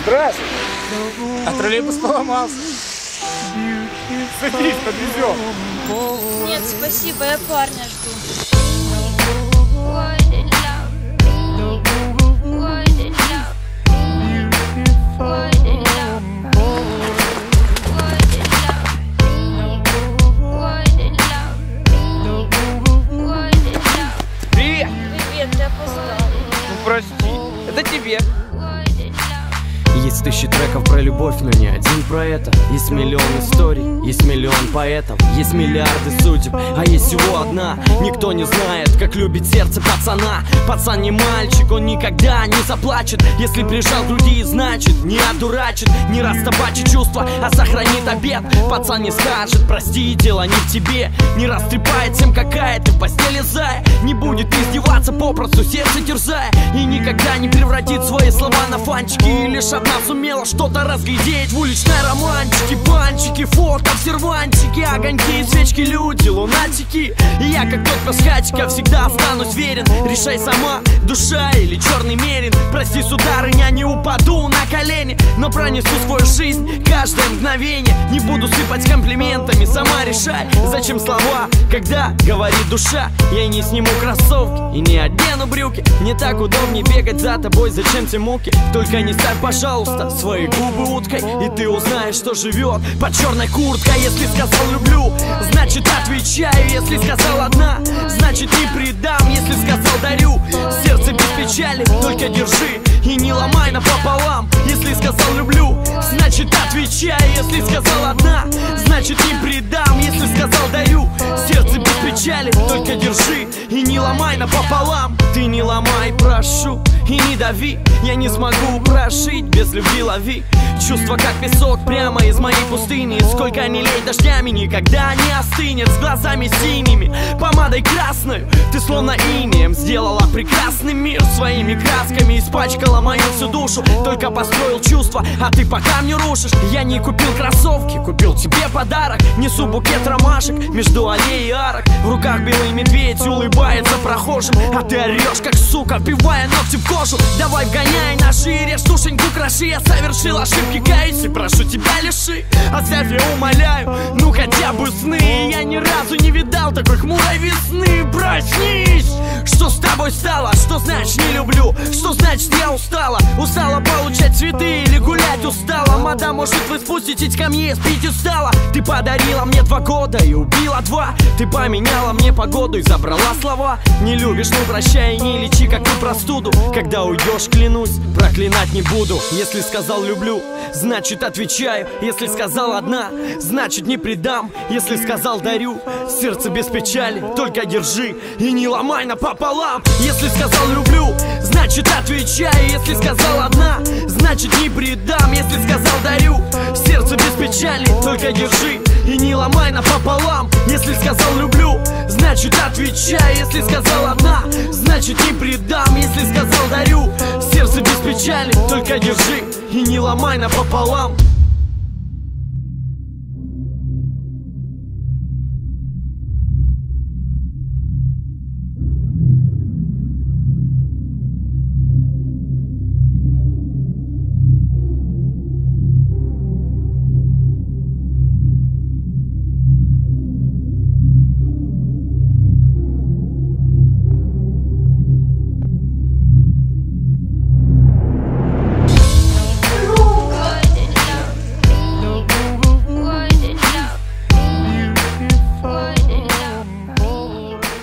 Здравствуй. А троллейбус поломался. Садись, подвезем. Нет, спасибо, я парня жду. Привет. Привет, ты опоздал. Ну прости, это тебе. Есть тысячи треков про любовь, но не один про это. Есть миллион историй, есть миллион поэтов, есть миллиарды судеб, а есть всего одна. Никто не знает, как любит сердце пацана. Пацан не мальчик, он никогда не заплачет. Если прижал к груди, значит не одурачит. Не растопачит чувства, а сохранит обет. Пацан не скажет, прости, дело не в тебе. Не растрепает всем, какая ты в постели зая. Не будет издеваться, попросту сердце терзая. И никогда не превратит свои слова на фанчики. И лишь одна сумела что-то разглядеть в уличной романтике. Банчики, фото, сервантики, огоньки, свечки, люди, лунатики. И я, как тот пасхатика, всегда останусь верен. Решай сама, душа или черный мерин. Прости, сударыня, не упаду на колени, но пронесу свою жизнь каждое мгновение. Не буду сыпать комплиментами, сама решай, зачем слова, когда говорит душа. Я не сниму кроссовки и не одену брюки. Мне так удобнее бегать за тобой, зачем те муки? Только не ставь, пожалуйста, свои губы уткой, и ты узнаешь, что живет под черной курткой. Если сказал люблю, значит отвечаю. Если сказал одна, значит не предам. Если сказал дарю, сердце без печали, только держи и не ломай напополам. Если сказал люблю, значит отвечаю. Если сказал одна, значит не предам. Если сказал дарю, сердце без печали, только держи и не ломай напополам. Ты не ломай, прошу, и не дави. Я не смогу прожить без любви, лови. Чувства как песок прямо из моей пустыни. Сколько ни лей дождями, никогда не остынет. С глазами синими, помадой красной. Ты словно инеем сделала прекрасный мир. Своими красками испачкала мою всю душу. Только построил чувства, а ты по камню рушишь. Я не купил кроссовки, купил тебе подарок. Несу букет ромашек между аллей и арок. В руках белый медведь улыбается прохожим, а ты орешь как сука, вбивая ногти в кожу. Давай вгоняй на шире, душеньку кроши. Я совершил ошибки, каюсь и прошу тебя лиши. Оставь, я умоляю, ну хотя бы сны. Я ни разу не видал такой хмурой весны. Проснись! Что с тобой стало? Что значит не люблю? Что значит я устала? Устала получать цветы или гулять устала? Мадам, может вы спуститесь ко мне, спить устала? Ты подарила мне 2 года и убила 2. Ты поменяла мне погоду и забрала слова. Не любишь, ну прощай, не лечи как ты простуду. Когда уйдешь, клянусь, проклинать не буду. Если сказал люблю, значит отвечаю. Если сказал одна, значит не предам. Если сказал дарю, сердце без печали, только держи и не ломай напополам. Если сказал люблю, значит отвечаю. Если сказал одна, значит не предам. Если сказал дарю, сердце без печали, только держи и не ломай напополам. Если сказал люблю, значит отвечаю. Если сказал одна, значит не предам. Если сказал дарю, сердце без печали, только держи и не ломай напополам.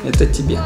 Это тебе.